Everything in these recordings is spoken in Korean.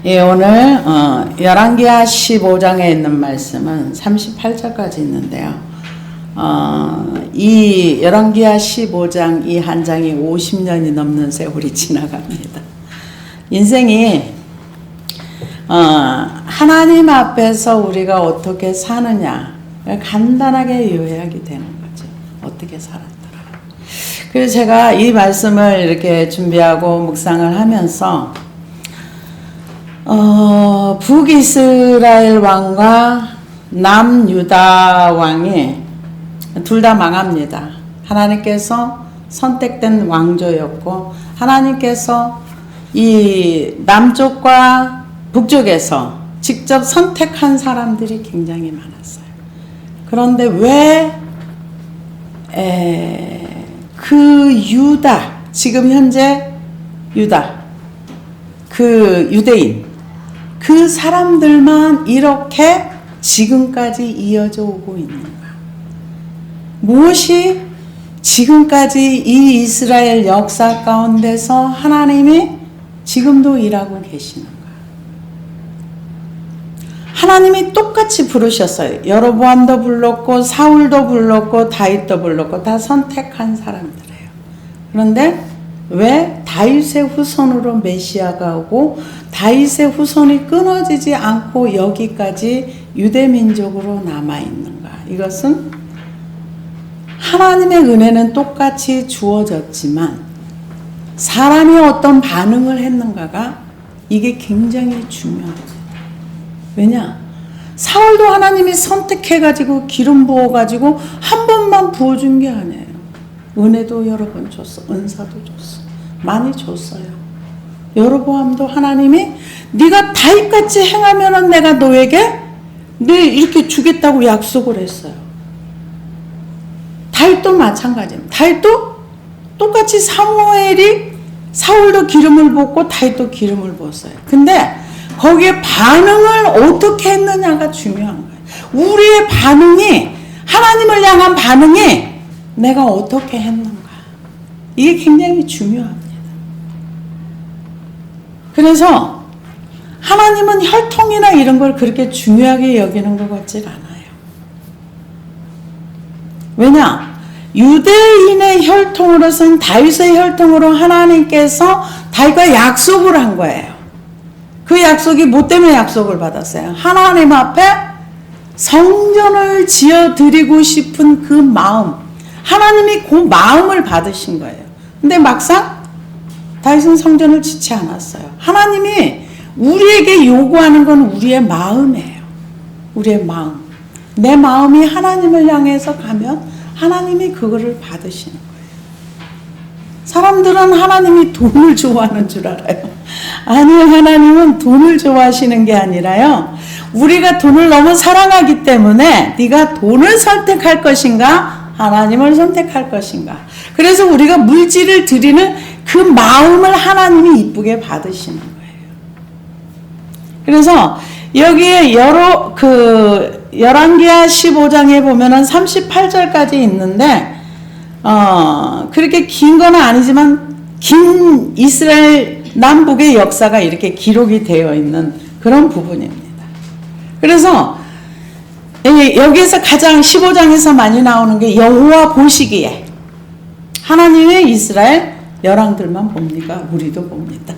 예, 오늘 열왕기하 15장에 있는 말씀은 38절까지 있는데요. 이 열왕기하 15장 이 한 장이 50년이 넘는 세월이 지나갑니다. 인생이 하나님 앞에서 우리가 어떻게 사느냐 간단하게 요약이 되는 거죠. 어떻게 살았더라. 그래서 제가 이 말씀을 이렇게 준비하고 묵상을 하면서 북이스라엘 왕과 남유다 왕이 둘 다 망합니다. 하나님께서 선택된 왕조였고 하나님께서 이 남쪽과 북쪽에서 직접 선택한 사람들이 굉장히 많았어요. 그런데 왜 그 유다, 지금 현재 유다, 그 유대인, 그 사람들만 이렇게 지금까지 이어져 오고 있는가? 무엇이 지금까지 이 이스라엘 역사 가운데서 하나님이 지금도 일하고 계시는가? 하나님이 똑같이 부르셨어요. 여로보암도 불렀고 사울도 불렀고 다윗도 불렀고 다 선택한 사람들이에요. 그런데 왜 다윗의 후손으로 메시아가 오고 다윗의 후손이 끊어지지 않고 여기까지 유대민족으로 남아있는가? 이것은 하나님의 은혜는 똑같이 주어졌지만 사람이 어떤 반응을 했는가가 이게 굉장히 중요합니다. 왜냐? 사울도 하나님이 선택해가지고 기름 부어가지고 한 번만 부어준 게 아니에요. 은혜도 여러 번 줬어. 은사도 줬어. 많이 줬어요. 여로보암도 하나님이 네가 다윗같이 행하면은 내가 너에게 이렇게 주겠다고 약속을 했어요. 다윗도 마찬가지입니다. 다윗도 똑같이 사울도 기름을 붓고 다윗도 기름을 부었어요. 근데 거기에 반응을 어떻게 했느냐가 중요한 거예요. 우리의 반응이 하나님을 향한 반응이 내가 어떻게 했는가. 이게 굉장히 중요합니다. 그래서 하나님은 혈통이나 이런 걸 그렇게 중요하게 여기는 것 같질 않아요. 왜냐? 유대인의 혈통으로서는 다윗의 혈통으로 하나님께서 다윗과 약속을 한 거예요. 그 약속이 뭐 때문에 약속을 받았어요? 하나님 앞에 성전을 지어드리고 싶은 그 마음, 하나님이 그 마음을 받으신 거예요. 근데 막상 다윗은 성전을 짓지 않았어요. 하나님이 우리에게 요구하는 건 우리의 마음이에요. 우리의 마음. 내 마음이 하나님을 향해서 가면 하나님이 그거를 받으시는 거예요. 사람들은 하나님이 돈을 좋아하는 줄 알아요. 아니요, 하나님은 돈을 좋아하시는 게 아니라요. 우리가 돈을 너무 사랑하기 때문에 네가 돈을 선택할 것인가 하나님을 선택할 것인가. 그래서 우리가 물질을 드리는 그 마음을 하나님이 이쁘게 받으시는 거예요. 그래서 여기에 열왕기하 15장에 보면은 38절까지 있는데 그렇게 긴 건 아니지만 긴 이스라엘 남북의 역사가 이렇게 기록이 되어 있는 그런 부분입니다. 그래서 여기에서 가장 15장에서 많이 나오는 게 여호와 보시기에 하나님의 이스라엘 열왕들만 봅니까? 우리도 봅니다.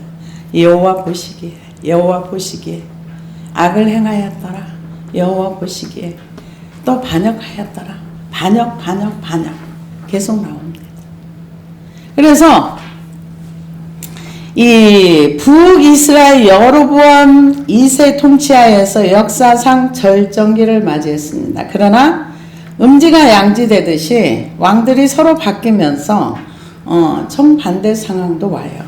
여호와 보시기에 악을 행하였더라. 여호와 보시기에 또 반역하였더라. 반역 계속 나옵니다. 그래서 이 북이스라엘 여로보암 2세 통치하에서 역사상 절정기를 맞이했습니다. 그러나 음지가 양지되듯이 왕들이 서로 바뀌면서 정반대 상황도 와요.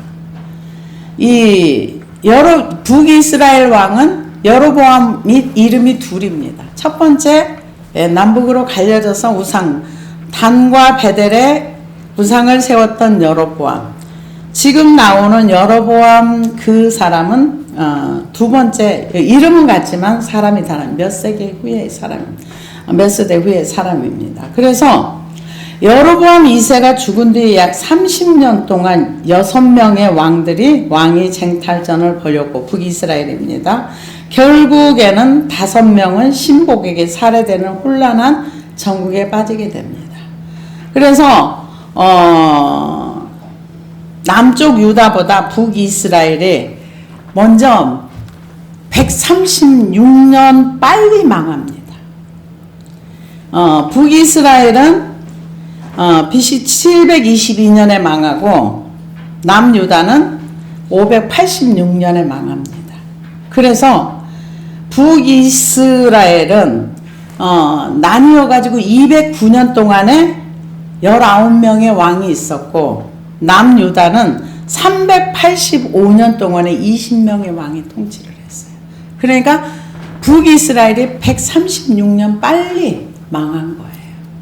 이 북이스라엘 왕은 여로보암 및 이름이 둘입니다. 첫 번째 남북으로 갈려져서 우상 단과 베델에 우상을 세웠던 여로보암. 지금 나오는 여로보암 그 사람은 두 번째 이름은 같지만 사람이 다른 몇 세대 후의 사람입니다. 그래서 여로보암 2세가 죽은 뒤 약 30년 동안 6명의 왕들이 왕위 쟁탈전을 벌였고 북이스라엘입니다. 결국에는 5명은 신복에게 살해되는 혼란한 전국에 빠지게 됩니다. 그래서 남쪽 유다보다 북이스라엘이 먼저 136년 빨리 망합니다. 북이스라엘은 BC 722년에 망하고 남유다는 586년에 망합니다. 그래서 북이스라엘은 나뉘어 가지고 209년 동안에 19명의 왕이 있었고 남유다는 385년 동안에 20명의 왕이 통치를 했어요. 그러니까 북이스라엘이 136년 빨리 망한 거예요.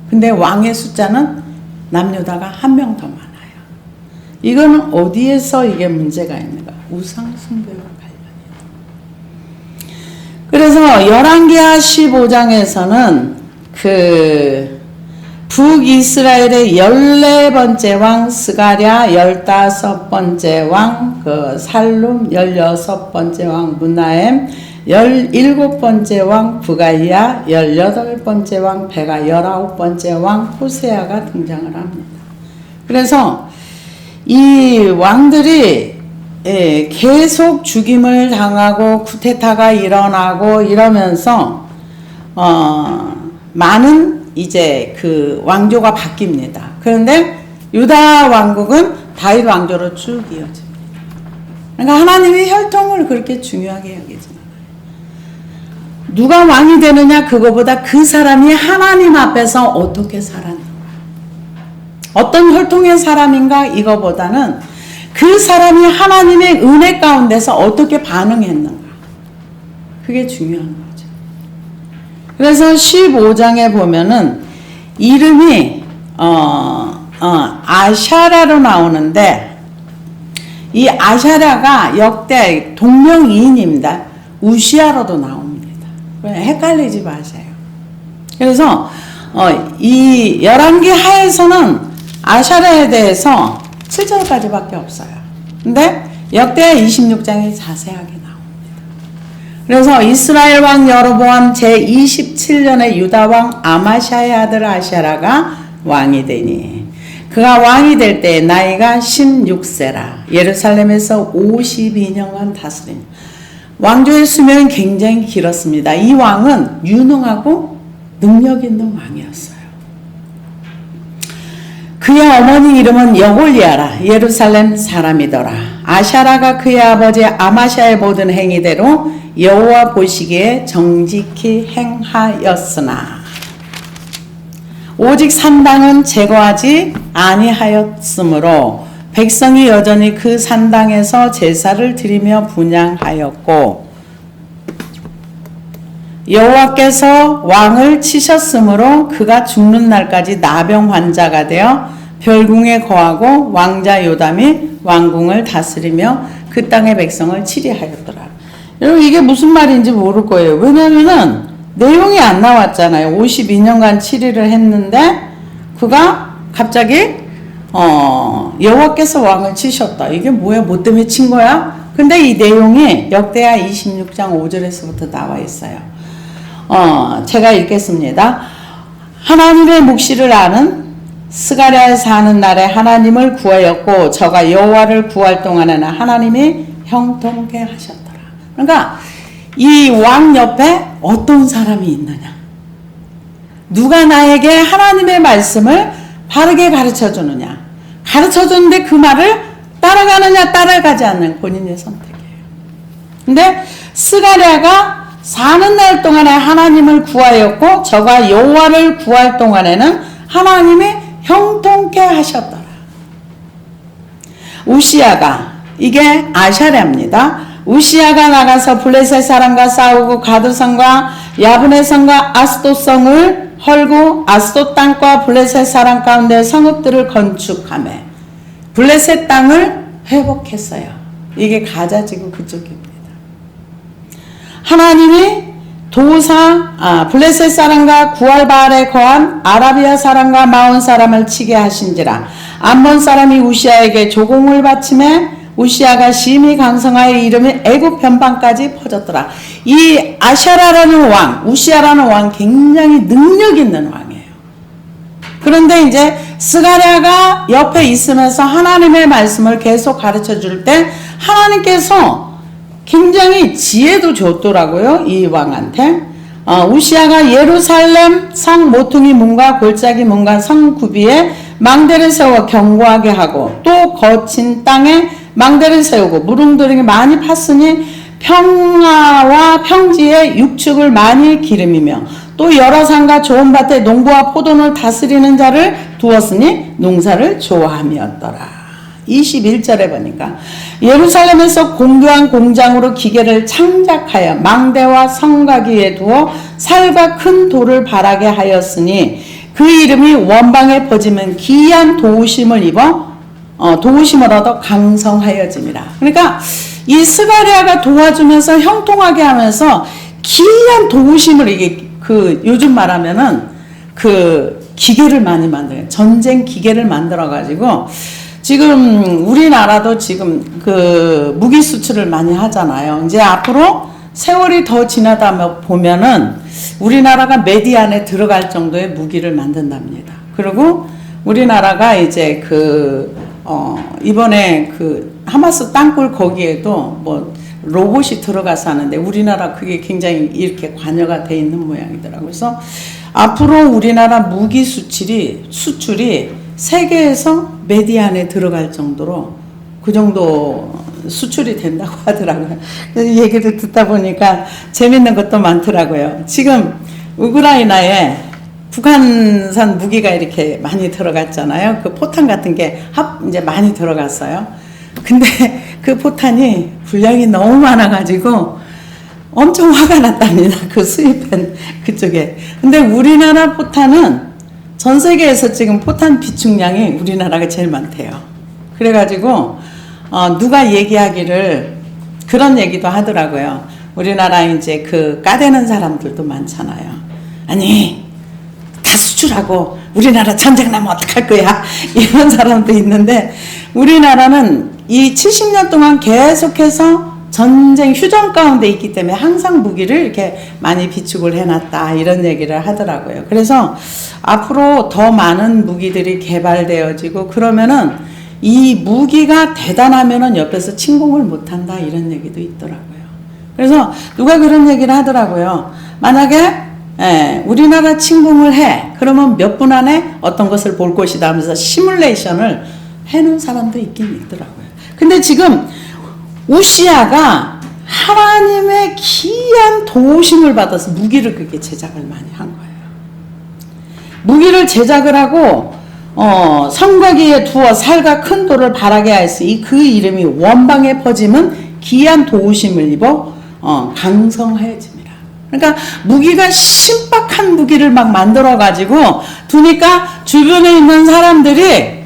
근데 왕의 숫자는 남유다가 1명 더 많아요. 이거는 어디에서 이게 문제가 있는가? 우상 숭배와 관련이에요. 그래서 열왕기하 15장에서는 북이스라엘의 14번째 왕 스가랴, 15번째 왕 살룸, 16번째 왕 문하엠, 17번째 왕 부가이야, 18번째 왕 베가, 19번째 왕 호세아가 등장을 합니다. 그래서 이 왕들이 계속 죽임을 당하고 쿠데타가 일어나고 이러면서 많은 이제 그 왕조가 바뀝니다. 그런데 유다 왕국은 다윗 왕조로 쭉 이어집니다. 그러니까 하나님이 혈통을 그렇게 중요하게 여기지 않아요. 누가 왕이 되느냐 그거보다 그 사람이 하나님 앞에서 어떻게 살았는가, 어떤 혈통의 사람인가 이거보다는 그 사람이 하나님의 은혜 가운데서 어떻게 반응했는가, 그게 중요한 거예요. 그래서 15장에 보면은 이름이 아샤라로 나오는데 이 아샤라가 역대 동명이인입니다. 우시아로도 나옵니다. 헷갈리지 마세요. 그래서 이 열왕기 하에서는 아샤라에 대해서 7절까지밖에 없어요. 근데 역대 26장이 자세하게 나옵니다. 그래서 이스라엘 왕 여로보암 제27년에 유다 왕 아마샤의 아들 아샤라가 왕이 되니 그가 왕이 될 때 나이가 16세라 예루살렘에서 52년간 다스림. 왕조의 수명은 굉장히 길었습니다. 이 왕은 유능하고 능력 있는 왕이었어요. 그의 어머니 이름은 여골리아라 예루살렘 사람이더라. 아샤라가 그의 아버지 아마샤의 모든 행위대로 여호와 보시기에 정직히 행하였으나 오직 산당은 제거하지 아니하였으므로 백성이 여전히 그 산당에서 제사를 드리며 분향하였고 여호와께서 왕을 치셨으므로 그가 죽는 날까지 나병 환자가 되어 별궁에 거하고 왕자 요담이 왕궁을 다스리며 그 땅의 백성을 치리하였더라. 여러분 이게 무슨 말인지 모를 거예요. 왜냐면은 내용이 안 나왔잖아요. 52년간 치리를 했는데 그가 갑자기 여호와께서 왕을 치셨다. 이게 뭐야? 뭐 때문에 친 거야? 근데 이 내용이 역대하 26장 5절에서부터 나와 있어요. 제가 읽겠습니다. 하나님의 묵시를 아는 스가랴에 사는 날에 하나님을 구하였고 저가 여호와를 구할 동안에는 하나님이 형통케 하셨더라. 그러니까 이 왕 옆에 어떤 사람이 있느냐, 누가 나에게 하나님의 말씀을 바르게 가르쳐 주느냐, 가르쳐 주는데 그 말을 따라가느냐 따라가지 않는 본인의 선택이에요. 근데 스가랴가 사는 날 동안에 하나님을 구하였고 저가 여호와를 구할 동안에는 하나님이 형통케 하셨더라. 우시아가, 이게 아샤랴입니다. 우시아가 나가서 블레셋 사람과 싸우고 가드성과 야브네 성과 아스돗 성을 헐고 아스돗 땅과 블레셋 사람 가운데 성읍들을 건축하며 블레셋 땅을 회복했어요. 이게 가자지구 그쪽입니다. 하나님이 블레셋 사람과 구알바알에 거한 아라비아 사람과 마온 사람을 치게 하신지라. 암몬 사람이 우시아에게 조공을 바치매 우시아가 심히 강성하여 이름이 애굽 변방까지 퍼졌더라. 이 아샤라라는 왕, 우시아라는 왕 굉장히 능력 있는 왕이에요. 그런데 이제 스가랴가 옆에 있으면서 하나님의 말씀을 계속 가르쳐 줄 때 하나님께서 굉장히 지혜도 줬더라고요. 이 왕한테. 우시아가 예루살렘 성 모퉁이 문과 골짜기 문과 성 구비에 망대를 세워 견고하게 하고 또 거친 땅에 망대를 세우고 무릉도령이 많이 팠으니 평화와 평지에 육축을 많이 기름이며 또 여러 산과 좋은 밭에 농부와 포도를 다스리는 자를 두었으니 농사를 좋아함이었더라. 21절에 보니까 예루살렘에서 공교한 공장으로 기계를 창작하여 망대와 성가기에 두어 살과 큰 돌을 바라게 하였으니 그 이름이 원방에 퍼지면 기이한 도우심을 입어 도우심을 얻어 강성하여짐이라. 그러니까 이 스가랴가 도와주면서 형통하게 하면서 기이한 도우심을 이게 요즘 말하면은 기계를 많이 만들어요. 전쟁 기계를 만들어 가지고 지금 우리나라도 지금 무기 수출을 많이 하잖아요. 이제 앞으로 세월이 더 지나다 보면은 우리나라가 메디안에 들어갈 정도의 무기를 만든답니다. 그리고 우리나라가 이제 이번에 하마스 땅굴 거기에도 뭐 로봇이 들어가서 하는데 우리나라 그게 굉장히 이렇게 관여가 돼 있는 모양이더라고요. 그래서 앞으로 우리나라 무기 수출이 세계에서 메디안에 들어갈 정도로 그 정도 수출이 된다고 하더라고요. 얘기를 듣다 보니까 재밌는 것도 많더라고요. 지금 우크라이나에 북한산 무기가 이렇게 많이 들어갔잖아요. 그 포탄 같은 게 이제 많이 들어갔어요. 근데 그 포탄이 분량이 너무 많아가지고 엄청 화가 났답니다. 수입한 그쪽에. 근데 우리나라 포탄은 전 세계에서 지금 포탄 비축량이 우리나라가 제일 많대요. 그래가지고 누가 얘기하기를 그런 얘기도 하더라고요. 우리나라 이제 까대는 사람들도 많잖아요. 아니 다 수출하고 우리나라 전쟁 나면 어떡할 거야 이런 사람도 있는데 우리나라는 이 70년 동안 계속해서 전쟁 휴전 가운데 있기 때문에 항상 무기를 이렇게 많이 비축을 해놨다 이런 얘기를 하더라고요. 그래서 앞으로 더 많은 무기들이 개발되어지고 그러면은 이 무기가 대단하면은 옆에서 침공을 못한다 이런 얘기도 있더라고요. 그래서 누가 그런 얘기를 하더라고요. 만약에 우리나라 침공을 해 그러면 몇 분 안에 어떤 것을 볼 것이다 하면서 시뮬레이션을 해놓은 사람도 있긴 있더라고요. 근데 지금 우시아가 하나님의 기이한 도우심을 받아서 무기를 그렇게 제작을 많이 한 거예요. 무기를 제작을 하고 성곽위에 두어 살과 큰 돌을 바라게 하였으니 그 이름이 원방에 퍼지면 기이한 도우심을 입어 강성하여집니다. 그러니까 무기가 신박한 무기를 막 만들어 가지고 두니까 주변에 있는 사람들이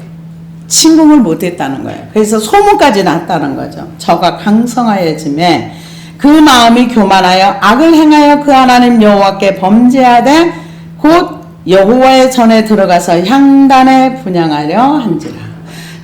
침공을 못했다는 거예요. 그래서 소문까지 났다는 거죠. 저가 강성하여짐에 그 마음이 교만하여 악을 행하여 그 하나님 여호와께 범죄하되 곧 여호와의 전에 들어가서 향단에 분향하려 한지라.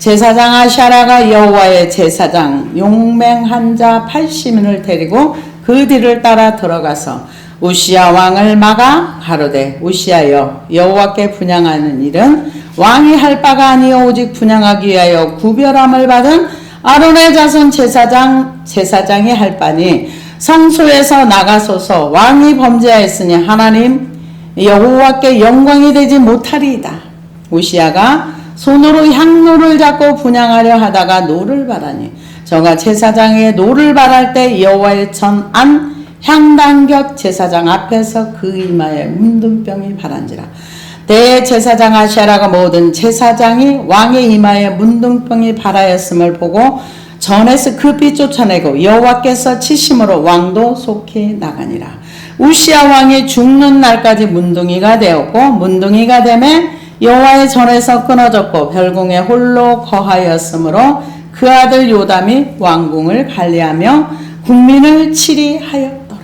제사장 아샤라가 여호와의 제사장 용맹한 자 80인을 데리고 그 뒤를 따라 들어가서 우시아 왕을 막아 가로되 우시아여 여호와께 분향하는 일은 왕이 할 바가 아니요 오직 분향하기 위하여 구별함을 받은 아론의 자손 제사장이 할 바니 성소에서 나가소서. 왕이 범죄하였으니 하나님 여호와께 영광이 되지 못하리이다. 우시아가 손으로 향로를 잡고 분향하려 하다가 노를 바라니 저가 제사장의 노를 바랄 때 여호와의 전 안 향단 곁 제사장 앞에서 그 이마에 문둥병이 바란지라. 대제사장 아샤라가 모든 제사장이 왕의 이마에 문둥병이 발하였음을 보고 전에서 급히 쫓아내고 여호와께서 치심으로 왕도 속히 나가니라. 우시아 왕이 죽는 날까지 문둥이가 되었고 문둥이가 되매 여호와의 전에서 끊어졌고 별궁에 홀로 거하였으므로 그 아들 요담이 왕궁을 관리하며 국민을 치리하였더라.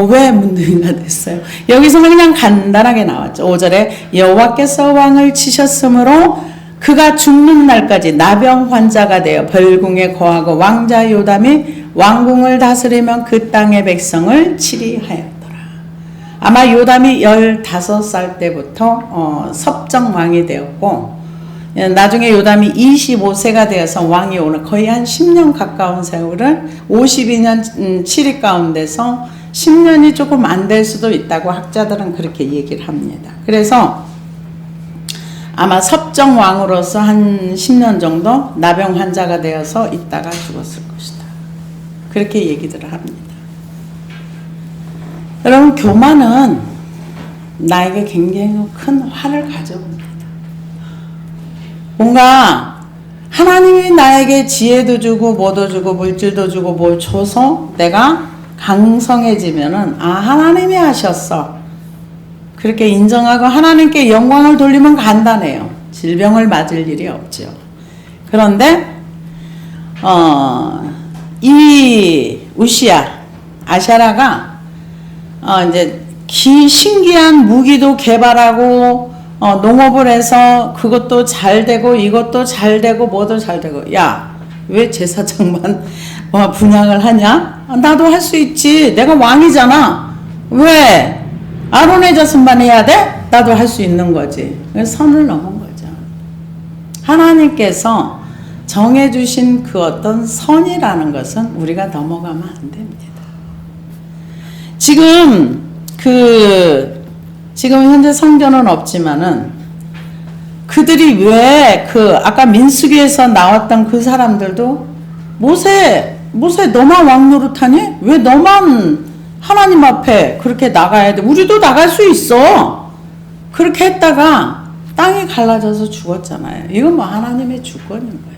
왜 문둥이가 됐어요? 여기서는 그냥 간단하게 나왔죠. 5절에 여호와께서 왕을 치셨으므로 그가 죽는 날까지 나병 환자가 되어 별궁에 거하고 왕자 요담이 왕궁을 다스리면 그 땅의 백성을 치리하였더라. 아마 요담이 15살 때부터 섭정왕이 되었고, 나중에 요담이 25세가 되어서 왕이 오는 거의 한 10년 가까운 세월을 52년 치리 가운데서 10년이 조금 안 될 수도 있다고 학자들은 그렇게 얘기를 합니다. 그래서 아마 섭정왕으로서 한 10년 정도 나병 환자가 되어서 있다가 죽었을 것이다. 그렇게 얘기들을 합니다. 여러분, 교만은 나에게 굉장히 큰 화를 가져옵니다. 뭔가 하나님이 나에게 지혜도 주고 뭐도 주고 물질도 주고 뭘 줘서 내가 강성해지면은 하나님이 하셨어. 그렇게 인정하고 하나님께 영광을 돌리면 간단해요. 질병을 맞을 일이 없죠. 그런데 이 우시야 아샤라가 이제 신기한 무기도 개발하고 농업을 해서 그것도 잘 되고 이것도 잘 되고 뭐도 잘 되고, 야, 왜 제사장만 분양을 하냐? 나도 할 수 있지. 내가 왕이잖아. 왜 아론의 자손만 해야 돼? 나도 할 수 있는 거지. 선을 넘은 거죠. 하나님께서 정해주신 그 어떤 선이라는 것은 우리가 넘어가면 안 됩니다. 지금 현재 성전은 없지만은 그들이 왜 아까 민수기에서 나왔던 그 사람들도 모세 너만 왕 노릇하니? 왜 너만 하나님 앞에 그렇게 나가야 돼? 우리도 나갈 수 있어. 그렇게 했다가 땅이 갈라져서 죽었잖아요. 이건 뭐 하나님의 주권인 거예요.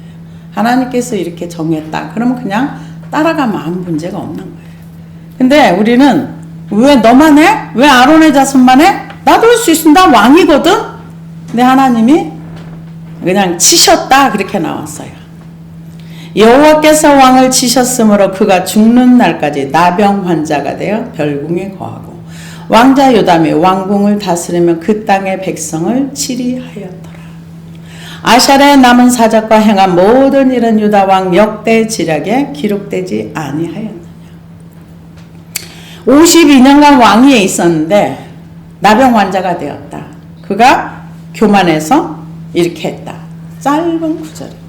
하나님께서 이렇게 정했다. 그러면 그냥 따라가면 아무 문제가 없는 거예요. 근데 우리는 왜 너만 해? 왜 아론의 자손만 해? 나도 할 수 있어. 나 왕이거든? 근데 하나님이 그냥 치셨다. 그렇게 나왔어요. 여호와께서 왕을 치셨으므로 그가 죽는 날까지 나병 환자가 되어 별궁에 거하고 왕자 요담이 왕궁을 다스리며 그 땅의 백성을 치리하였더라. 아샤라의 남은 사적과 행한 모든 일은 유다 왕 역대 지략에 기록되지 아니하였느냐. 52년간 왕위에 있었는데 나병 환자가 되었다. 그가 교만해서 이렇게 했다. 짧은 구절입니다.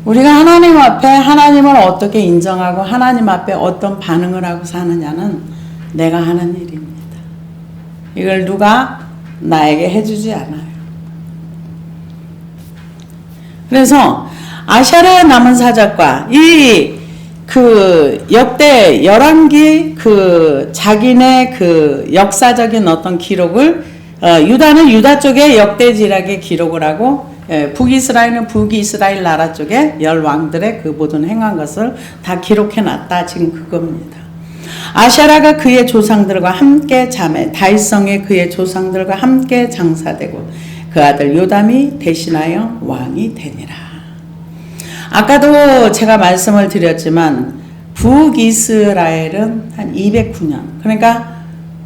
우리가 하나님 앞에 하나님을 어떻게 인정하고 하나님 앞에 어떤 반응을 하고 사느냐는 내가 하는 일입니다. 이걸 누가 나에게 해주지 않아요. 그래서 아샤라의 남은 사적과 역대 열왕기 자기네 역사적인 어떤 기록을 유다는 유다 쪽에 역대지략의 기록을 하고 북이스라엘은 북이스라엘 나라 쪽에 열 왕들의 그 모든 행한 것을 다 기록해 놨다. 지금 그겁니다. 아샤라가 그의 조상들과 함께 자매 다윗성에 그의 조상들과 함께 장사되고 그 아들 요담이 대신하여 왕이 되니라. 아까도 제가 말씀을 드렸지만 북이스라엘은 한 209년, 그러니까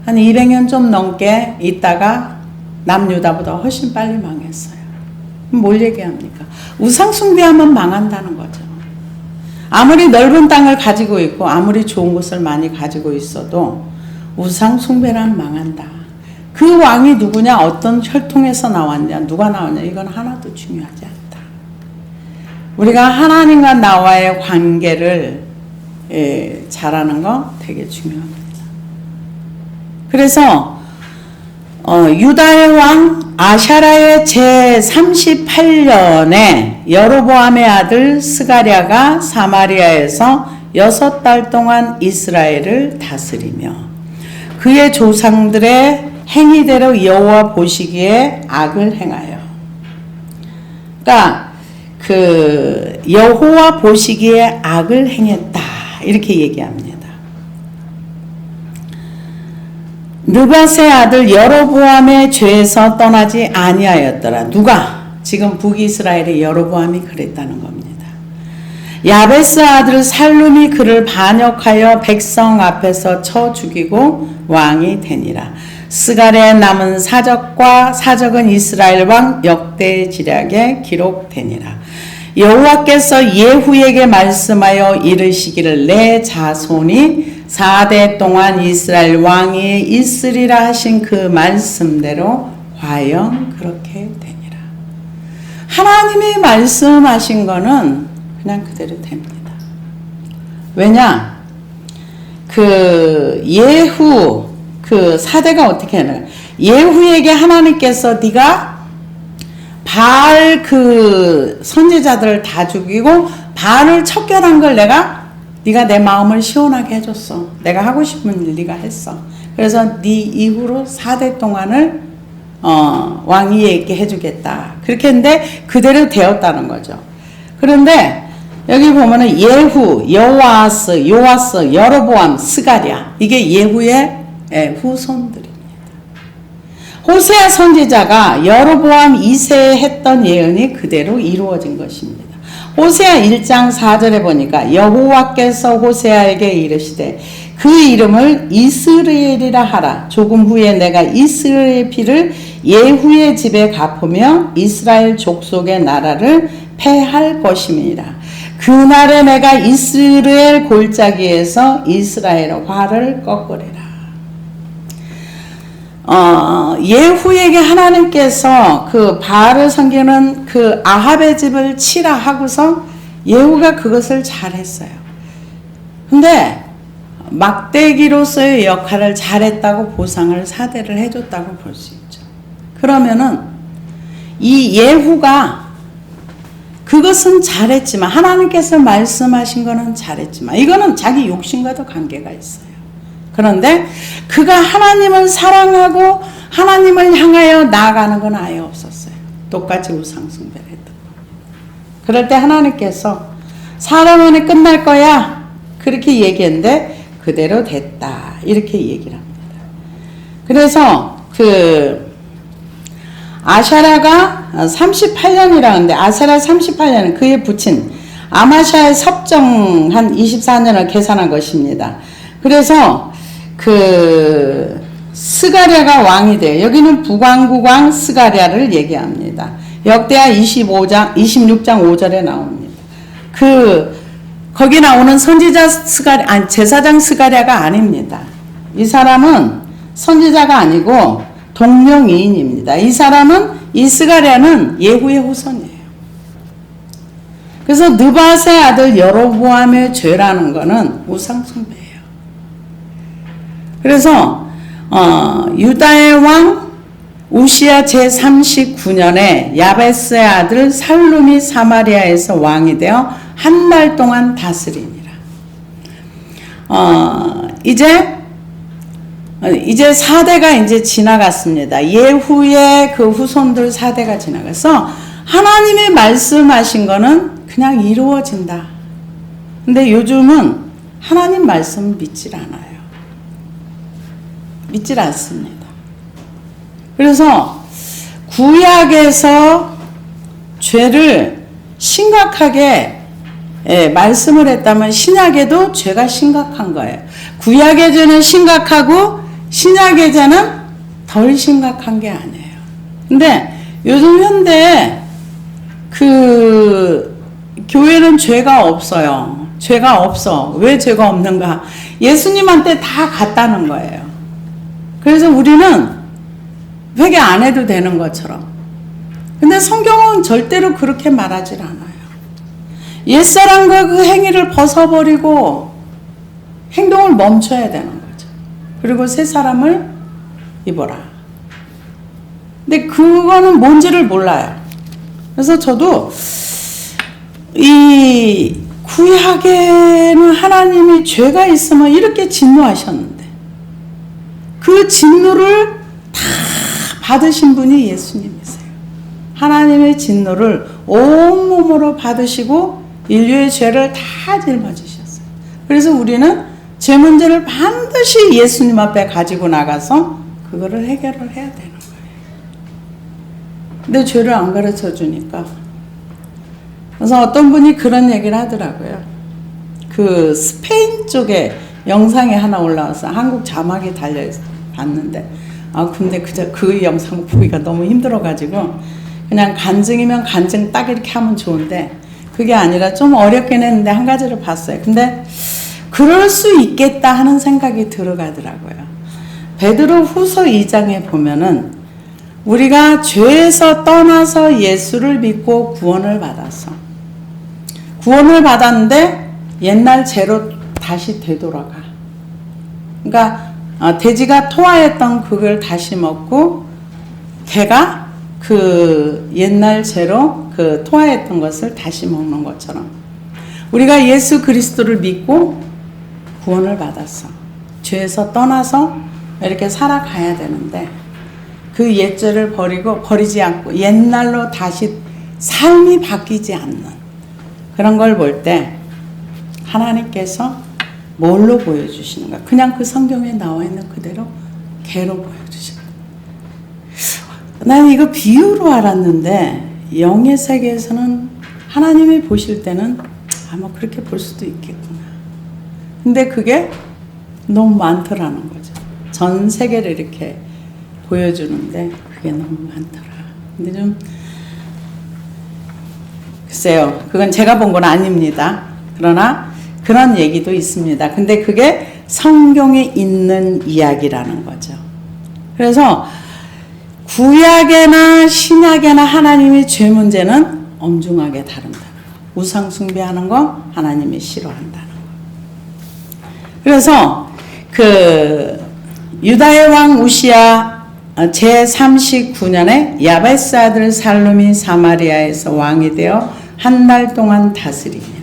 한 200년 좀 넘게 있다가 남유다보다 훨씬 빨리 망했어요. 뭘 얘기합니까? 우상 숭배하면 망한다는 거죠. 아무리 넓은 땅을 가지고 있고 아무리 좋은 곳을 많이 가지고 있어도 우상 숭배란 망한다. 그 왕이 누구냐, 어떤 혈통에서 나왔냐, 누가 나왔냐, 이건 하나도 중요하지 않다. 우리가 하나님과 나와의 관계를 잘하는 거 되게 중요합니다. 그래서 유다의 왕 아샤라의 제38년에 여로보암의 아들 스가랴가 사마리아에서 6달 동안 이스라엘을 다스리며 그의 조상들의 행위대로 여호와 보시기에 악을 행하여, 그러니까 여호와 보시기에 악을 행했다 이렇게 얘기합니다. 느밧의 아들 여로보암의 죄에서 떠나지 아니하였더라. 누가? 지금 북이스라엘의 여로보암이 그랬다는 겁니다. 야베스 아들 살룸이 그를 반역하여 백성 앞에서 쳐 죽이고 왕이 되니라. 스가랴의 남은 사적은 이스라엘 왕 역대 지략에 기록되니라. 여호와께서 예후에게 말씀하여 이르시기를 내 자손이 4대 동안 이스라엘 왕이 있으리라 하신 그 말씀대로 과연 그렇게 되니라. 하나님이 말씀하신 거는 그냥 그대로 됩니다. 왜냐? 그 예후 그 사대가 어떻게 하냐? 예후에게 하나님께서 네가 바알 그 선지자들을 다 죽이고 바알을 척결한 걸 네가 내 마음을 시원하게 해줬어. 내가 하고 싶은 일 네가 했어. 그래서 네 이후로 4대 동안을 왕위에 해주겠다. 그렇게 했는데 그대로 되었다는 거죠. 그런데 여기 보면은 예후, 여호아스, 여로보암, 스가랴 이게 예후의 후손들입니다. 호세아 선지자가 여로보암 2세에 했던 예언이 그대로 이루어진 것입니다. 호세아 1장 4절에 보니까 여호와께서 호세아에게 이르시되 그 이름을 이스라엘이라 하라. 조금 후에 내가 이스라엘의 피를 예후의 집에 갚으며 이스라엘 족속의 나라를 패할 것임이니라. 그날에 내가 이스라엘 골짜기에서 이스라엘 화를 꺾으리라. 예후에게 하나님께서 그 바알을 섬기는 그 아합의 집을 치라 하고서 예후가 그것을 잘했어요. 근데 막대기로서의 역할을 잘했다고 보상을 사대를 해줬다고 볼 수 있죠. 그러면은 이 예후가 그것은 잘했지만 하나님께서 말씀하신 거는 잘했지만 이거는 자기 욕심과도 관계가 있어요. 그런데 그가 하나님을 사랑하고 하나님을 향하여 나아가는 건 아예 없었어요. 똑같이 우상숭배를 했던 겁니다. 그럴 때 하나님께서 사람 안에 끝날 거야 그렇게 얘기했는데 그대로 됐다 이렇게 얘기를 합니다. 그래서 그 아샤라가 38년이라는데 아샤라 38년은 그의 부친 아마샤의 섭정 한 24년을 계산한 것입니다. 그래서 그 스가랴가 왕이 돼요. 여기는 북왕국왕 스가랴를 얘기합니다. 역대하 26장 5절에 나옵니다. 거기 나오는 선지자 제사장 스가랴가 아닙니다. 이 사람은 선지자가 아니고 동명이인입니다. 이 스가랴는 예후의 후손이에요. 그래서 느밧의 아들 여로보암의 죄라는 것은 우상숭배예요. 그래서 유다의 왕 우시야 제39년에 야베스의 아들 살룸이 사마리아에서 왕이 되어 한 달 동안 다스리니라. 이제 4대가 이제 지나갔습니다. 예후의 그 후손들 4대가 지나가서 하나님이 말씀하신 거는 그냥 이루어진다. 근데 요즘은 하나님 말씀 믿질 않아요. 믿질 않습니다. 그래서 구약에서 죄를 심각하게 말씀을 했다면 신약에도 죄가 심각한 거예요. 구약의 죄는 심각하고 신약의 죄는 덜 심각한 게 아니에요. 근데 요즘 현대에 그 교회는 죄가 없어요. 죄가 없어. 왜 죄가 없는가? 예수님한테 다 갔다는 거예요. 그래서 우리는 회개 안 해도 되는 것처럼. 근데 성경은 절대로 그렇게 말하질 않아요. 옛사람과 그 행위를 벗어버리고 행동을 멈춰야 되는 거죠. 그리고 새 사람을 입어라. 근데 그거는 뭔지를 몰라요. 그래서 저도 이 구약에는 하나님이 죄가 있으면 이렇게 진노하셨는데 그 진노를 다 받으신 분이 예수님이세요. 하나님의 진노를 온몸으로 받으시고 인류의 죄를 다 짊어지셨어요. 그래서 우리는 죄 문제를 반드시 예수님 앞에 가지고 나가서 그거를 해결을 해야 되는 거예요. 근데 죄를 안 가르쳐 주니까 그래서 어떤 분이 그런 얘기를 하더라고요. 그 스페인 쪽에 영상이 하나 올라와서 한국 자막이 달려있어 봤는데, 근데 그 영상 보기가 너무 힘들어가지고 그냥 간증이면 간증 딱 이렇게 하면 좋은데 그게 아니라 좀 어렵긴 했는데 한 가지를 봤어요. 근데 그럴 수 있겠다 하는 생각이 들어가더라고요. 베드로 후서 2장에 보면은 우리가 죄에서 떠나서 예수를 믿고 구원을 받았는데 옛날 죄로 다시 되돌아가. 그러니까 돼지가 토하였던 그걸 다시 먹고 개가 그 옛날 죄로 그 토하였던 것을 다시 먹는 것처럼 우리가 예수 그리스도를 믿고 구원을 받았어. 죄에서 떠나서 이렇게 살아가야 되는데 그 옛죄를 버리지 않고 옛날로 다시 삶이 바뀌지 않는 그런 걸 볼 때 하나님께서 뭘로 보여주시는가? 그냥 그 성경에 나와 있는 그대로 개로 보여주시는 거예요. 나는 이거 비유로 알았는데 영의 세계에서는 하나님이 보실 때는 뭐 그렇게 볼 수도 있겠구나. 근데 그게 너무 많더라는 거죠. 전 세계를 이렇게 보여주는데 그게 너무 많더라. 근데 좀 글쎄요, 그건 제가 본 건 아닙니다. 그러나 그런 얘기도 있습니다. 근데 그게 성경에 있는 이야기라는 거죠. 그래서 구약에나 신약에나 하나님의 죄 문제는 엄중하게 다룬다. 우상 숭배하는 거 하나님이 싫어한다는 거. 그래서 그 유다의 왕 우시야 제39년에 야베스 아들 살룸이 사마리아에서 왕이 되어 한 달 동안 다스립니다.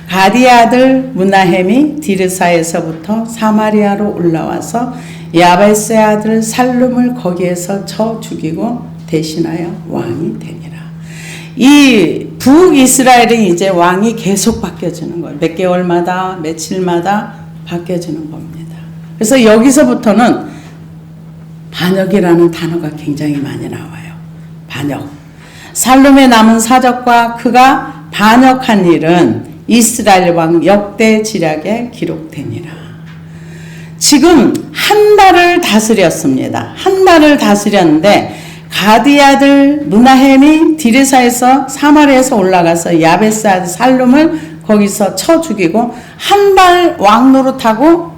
가디의 아들 므나헴이 디르사에서부터 사마리아로 올라와서 야베스의 아들 살룸을 거기에서 쳐 죽이고 대신하여 왕이 되니라. 이 북이스라엘은 이제 왕이 계속 바뀌어지는 거예요. 몇 개월마다 며칠마다 바뀌어지는 겁니다. 그래서 여기서부터는 반역이라는 단어가 굉장히 많이 나와요. 반역. 살룸의 남은 사적과 그가 반역한 일은 이스라엘 왕 역대 지략에 기록되니라. 지금 한 달을 다스렸습니다. 한 달을 다스렸는데 가디 아들 므나헴이 디르사에서 사마리아에서 올라가서 야베스 아들 살룸을 거기서 쳐 죽이고 한 달 왕 노릇하고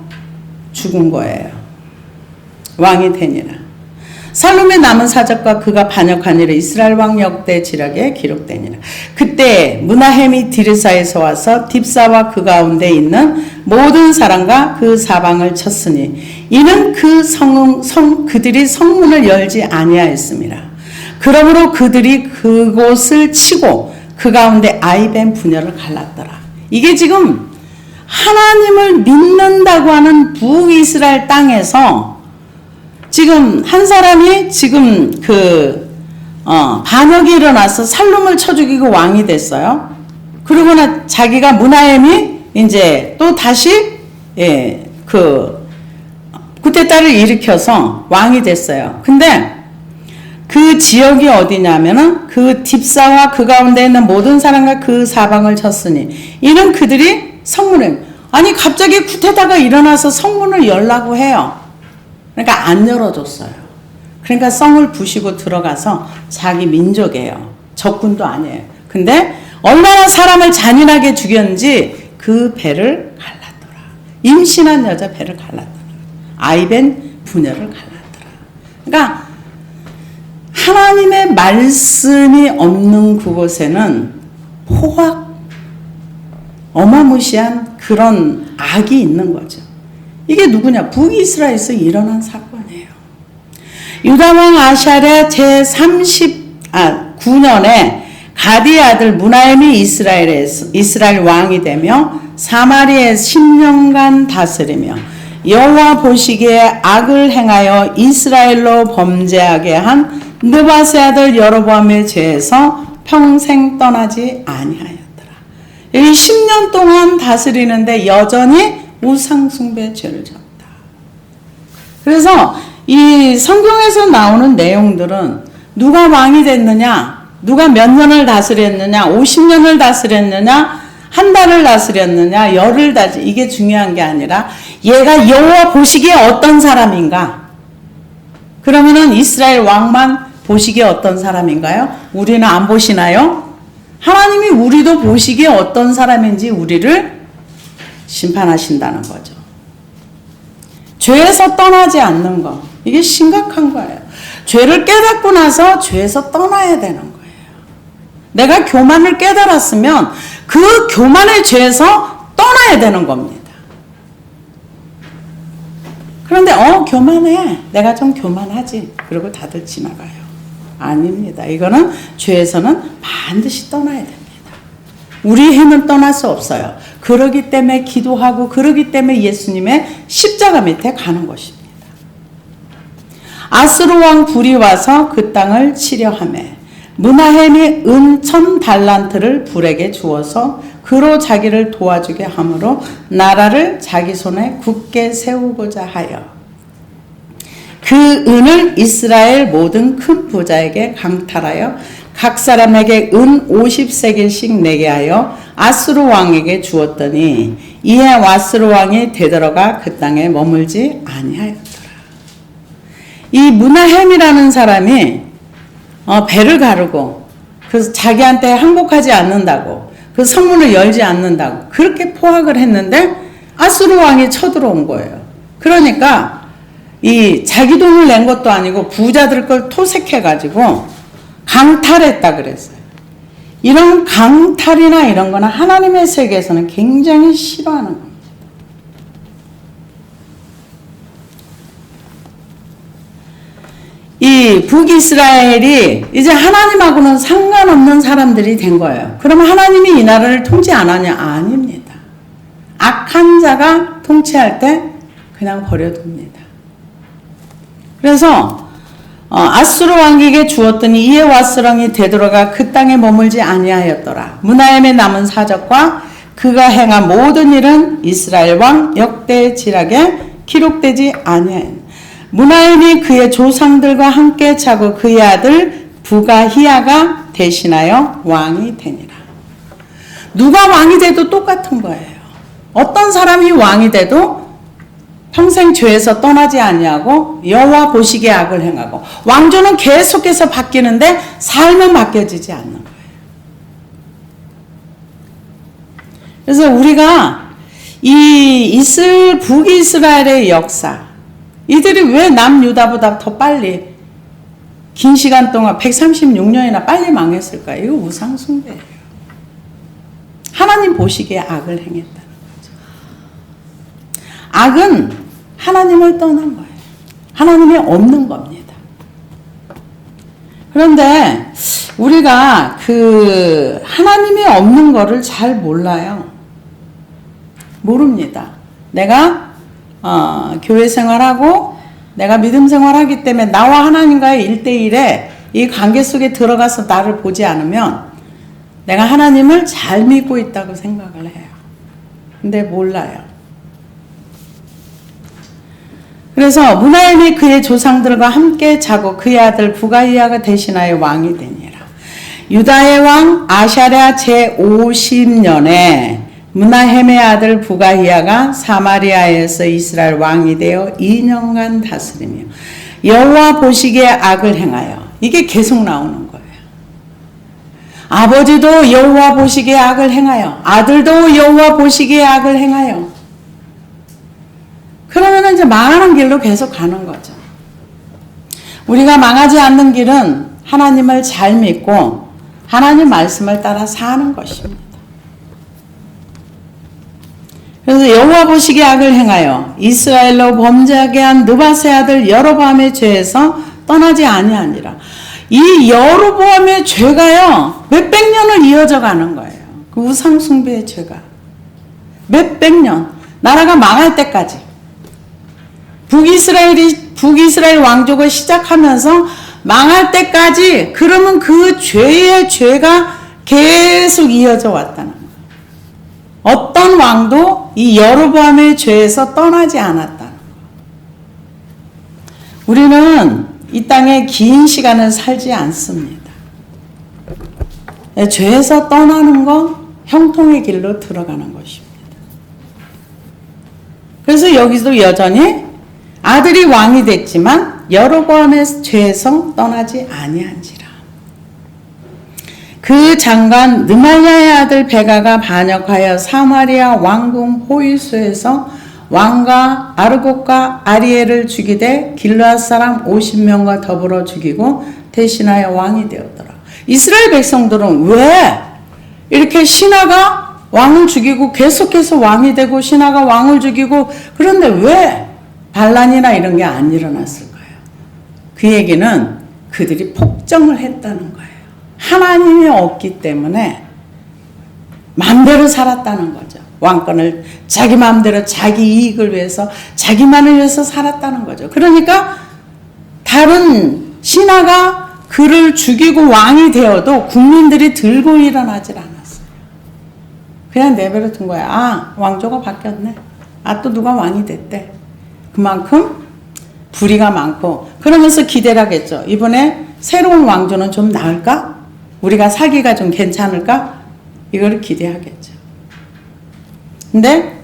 죽은 거예요. 왕이 되니라. 살룸의 남은 사적과 그가 반역한 일은 이스라엘 왕 역대 지략에 기록되니라. 그때 므나헴이 디르사에서 와서 딥사와 그 가운데 있는 모든 사람과 그 사방을 쳤으니 이는 그들이 성문을 열지 아니하였습니다. 그러므로 그들이 그곳을 치고 그 가운데 아이벤 분열을 갈랐더라. 이게 지금 하나님을 믿는다고 하는 북이스라엘 땅에서 지금 한 사람이 지금 반역이 일어나서 살룸을 쳐 죽이고 왕이 됐어요. 그러고나 자기가 므나헴이 이제 또 다시 쿠데타를 일으켜서 왕이 됐어요. 근데 그 지역이 어디냐면은 그 딥사와 그 가운데 있는 모든 사람과 그 사방을 쳤으니 이는 그들이 성문을 아니 갑자기 쿠데타가 일어나서 성문을 열라고 해요. 그러니까 안 열어줬어요. 그러니까 성을 부시고 들어가서 자기 민족이에요. 적군도 아니에요. 근데 얼마나 사람을 잔인하게 죽였는지 그 배를 갈랐더라. 임신한 여자 배를 갈랐더라. 아이벤 분열을 갈랐더라. 그러니까 하나님의 말씀이 없는 그곳에는 포악, 어마무시한 그런 악이 있는 거죠. 이게 누구냐? 북이스라엘에서 일어난 사건이에요. 유다왕 아샤랴 제39년에 가디의 아들 므나헴이 이스라엘 왕이 되며 사마리아에 10년간 다스리며 여호와 보시기에 악을 행하여 이스라엘로 범죄하게 한 느밧의 아들 여로보암의 죄에서 평생 떠나지 아니하였더라. 여기 10년 동안 다스리는데 여전히 우상숭배 죄를 졌다. 그래서 이 성경에서 나오는 내용들은 누가 왕이 됐느냐? 누가 몇 년을 다스렸느냐, 50년을 다스렸느냐, 한 달을 다스렸느냐, 열을 다스렸느냐, 이게 중요한 게 아니라 얘가 여호와 보시기에 어떤 사람인가. 그러면은 이스라엘 왕만 보시기에 어떤 사람인가요? 우리는 안 보시나요? 하나님이 우리도 보시기에 어떤 사람인지 우리를 심판하신다는 거죠. 죄에서 떠나지 않는 거, 이게 심각한 거예요. 죄를 깨닫고 나서 죄에서 떠나야 되는 거예요. 내가 교만을 깨달았으면 그 교만의 죄에서 떠나야 되는 겁니다. 그런데 교만해. 내가 좀 교만하지. 그리고 다들 지나가요. 아닙니다. 이거는 죄에서는 반드시 떠나야 됩니다. 우리 힘은 떠날 수 없어요. 그러기 때문에 기도하고 그러기 때문에 예수님의 십자가 밑에 가는 것입니다. 아스루 왕 불이 와서 그 땅을 치려 하매 므나헴이 은 1000달란트를 불에게 주어서 그로 자기를 도와주게 하므로 나라를 자기 손에 굳게 세우고자 하여 그 은을 이스라엘 모든 큰 부자에게 강탈하여 각 사람에게 은 50세겔씩 내게 하여 아스루 왕에게 주었더니 이에 아스루 왕이 되돌아가 그 땅에 머물지 아니하였더라. 이 므나헴이라는 사람이 배를 가르고 그래서 자기한테 항복하지 않는다고 그 성문을 열지 않는다고 그렇게 포악을 했는데 아스루 왕이 쳐들어온 거예요. 그러니까 이 자기 돈을 낸 것도 아니고 부자들 걸 토색해가지고 강탈했다 그랬어요. 이런 강탈이나 이런 거는 하나님의 세계에서는 굉장히 싫어하는 겁니다. 이 북이스라엘이 이제 하나님하고는 상관없는 사람들이 된 거예요. 그러면 하나님이 이 나라를 통치 안 하냐? 아닙니다. 악한 자가 통치할 때 그냥 버려둡니다. 그래서 아수르 왕에게 주었더니 이에 아수르 왕이 되돌아가 그 땅에 머물지 아니하였더라. 므나헴의 남은 사적과 그가 행한 모든 일은 이스라엘 왕 역대지락에 기록되지 아니하였다. 므나헴이 그의 조상들과 함께 자고 그의 아들 부가히야가 대신하여 왕이 되니라. 누가 왕이 돼도 똑같은 거예요. 어떤 사람이 왕이 돼도 평생 죄에서 떠나지 아니하고 여호와 보시기에 악을 행하고 왕조는 계속해서 바뀌는데 삶은 바뀌어지지 않는 거예요. 그래서 우리가 이 북이스라엘의 역사 이들이 왜 남유다보다 더 빨리 긴 시간 동안 136년이나 빨리 망했을까요? 이거 우상숭배예요. 하나님 보시기에 악을 행했다는 거죠. 악은 하나님을 떠난 거예요. 하나님이 없는 겁니다. 그런데 우리가 그 하나님이 없는 거를 잘 몰라요. 모릅니다. 내가 교회 생활하고 내가 믿음 생활하기 때문에 나와 하나님과의 1대1의 이 관계 속에 들어가서 나를 보지 않으면 내가 하나님을 잘 믿고 있다고 생각을 해요. 근데 몰라요. 그래서 므나헴이 그의 조상들과 함께 자고 그의 아들 부가히야가 대신하여 왕이 되니라. 유다의 왕 아샤랴 제50년에 므나헴의 아들 부가히야가 사마리아에서 이스라엘 왕이 되어 2년간 다스리며 여호와 보시기에 악을 행하여 이게 계속 나오는 거예요. 아버지도 여호와 보시기에 악을 행하여 아들도 여호와 보시기에 악을 행하여 그러면 이제 망하는 길로 계속 가는 거죠. 우리가 망하지 않는 길은 하나님을 잘 믿고 하나님 말씀을 따라 사는 것입니다. 그래서 여호와 보시기에 악을 행하여 이스라엘로 범죄하게 한 느밧의 아들 여로보암의 죄에서 떠나지 아니하니라. 이 여로보암의 죄가요 몇백 년을 이어져 가는 거예요. 그 우상 숭배의 죄가 몇백 년 나라가 망할 때까지 북이스라엘 왕족을 시작하면서 망할 때까지 그러면 그 죄의 죄가 계속 이어져 왔다는 거예요. 어떤 왕도 이 여로보암의 죄에서 떠나지 않았다는 거예요. 우리는 이 땅에 긴 시간을 살지 않습니다. 죄에서 떠나는 건 형통의 길로 들어가는 것입니다. 그래서 여기서 여전히 아들이 왕이 됐지만 여로보암의 죄에서 떠나지 아니한지라. 그 장관 느말랴의 아들 베가가 반역하여 사마리아 왕궁 호위소에서 왕과 아르곳과 아리엘을 죽이되 길르앗 사람 50명과 더불어 죽이고 대신하여 왕이 되었더라. 이스라엘 백성들은 왜 이렇게 신하가 왕을 죽이고 계속해서 왕이 되고 신하가 왕을 죽이고 그런데 왜 반란이나 이런 게 안 일어났을까요? 그 얘기는 그들이 폭정을 했다는 거예요. 하나님이 없기 때문에 마음대로 살았다는 거죠. 왕권을 자기 마음대로 자기 이익을 위해서 자기만을 위해서 살았다는 거죠. 그러니까 다른 신하가 그를 죽이고 왕이 되어도 국민들이 들고 일어나질 않았어요. 그냥 내버려 둔 거야. 아, 왕조가 바뀌었네. 아, 또 누가 왕이 됐대. 그만큼 불의가 많고 그러면서 기대를 하겠죠. 이번에 새로운 왕조는 좀 나을까? 우리가 살기가 좀 괜찮을까? 이걸 기대하겠죠. 근데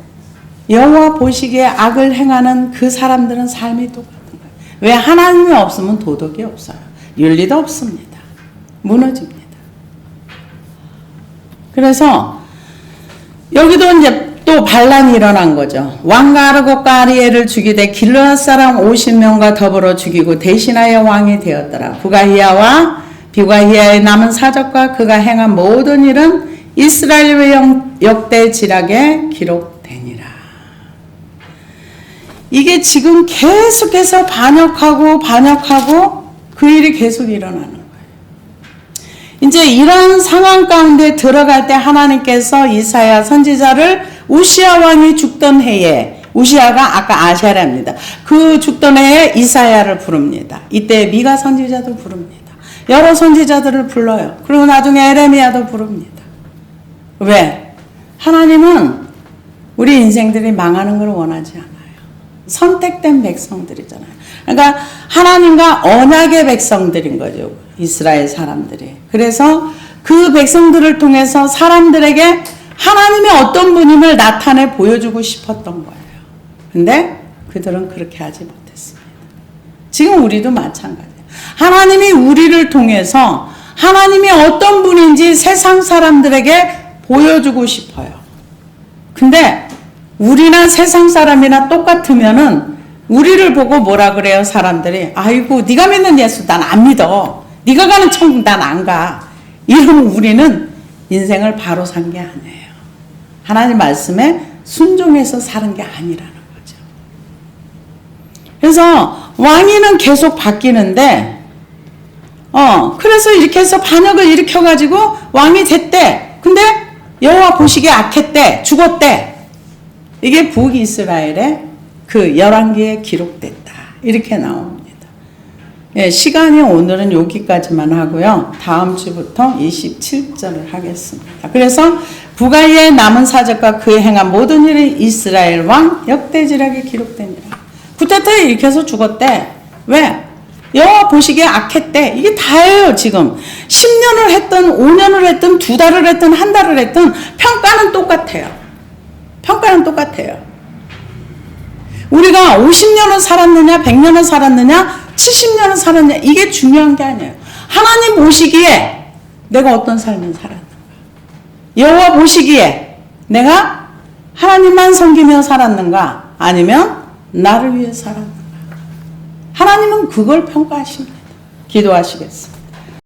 여호와 보시기에 악을 행하는 그 사람들은 삶이 똑같은 거예요. 왜? 하나님이 없으면 도덕이 없어요. 윤리도 없습니다. 무너집니다. 그래서 여기도 이제 또 반란이 일어난 거죠. 왕과 아르곳과 아리엘을 죽이되 길르앗 사람 50명과 더불어 죽이고 대신하여 왕이 되었더라. 부가히야와 비가히야의 남은 사적과 그가 행한 모든 일은 이스라엘 역대 지략에 기록되니라. 이게 지금 계속해서 반역하고 그 일이 계속 일어나는 거예요. 이제 이런 상황 가운데 들어갈 때 하나님께서 이사야 선지자를 우시야 왕이 죽던 해에, 우시야가 아까 아샤랴입니다. 그 죽던 해에 이사야를 부릅니다. 이때 미가 선지자도 부릅니다. 여러 선지자들을 불러요. 그리고 나중에 에레미야도 부릅니다. 왜? 하나님은 우리 인생들이 망하는 걸 원하지 않아요. 선택된 백성들이잖아요. 그러니까 하나님과 언약의 백성들인 거죠. 이스라엘 사람들이. 그래서 그 백성들을 통해서 사람들에게 하나님의 어떤 분임을 나타내 보여주고 싶었던 거예요. 근데 그들은 그렇게 하지 못했습니다. 지금 우리도 마찬가지예요. 하나님이 우리를 통해서 하나님이 어떤 분인지 세상 사람들에게 보여주고 싶어요. 근데 우리나 세상 사람이나 똑같으면은 우리를 보고 뭐라 그래요? 사람들이 아이고 네가 믿는 예수 난 안 믿어. 네가 가는 천국 난 안 가. 이러면 우리는 인생을 바로 산 게 아니에요. 하나님 말씀에 순종해서 사는 게 아니라는 거죠. 그래서 왕위는 계속 바뀌는데 그래서 이렇게 해서 반역을 일으켜가지고 왕이 됐대. 근데 여호와 보시기에 악했대. 죽었대. 이게 북이스라엘의 그 열왕기에 기록됐다. 이렇게 나옵니다. 예, 시간이 오늘은 여기까지만 하고요. 다음 주부터 27절을 하겠습니다. 그래서 부가이의 남은 사적과 그의 행한 모든 일이 이스라엘 왕 역대지략에 기록됩니다. 구테타에 일으켜서 죽었대. 왜? 여호와 보시기에 악했대. 이게 다예요. 지금 10년을 했든 5년을 했든 2달을 했든 1달을 했든 평가는 똑같아요. 평가는 똑같아요. 우리가 50년을 살았느냐 100년을 살았느냐 70년을 살았느냐 이게 중요한 게 아니에요. 하나님 보시기에 내가 어떤 삶을 살았는가. 여호와 보시기에 내가 하나님만 섬기며 살았는가 아니면 나를 위해 살았는가. 하나님은 그걸 평가하십니다. 기도하시겠습니다.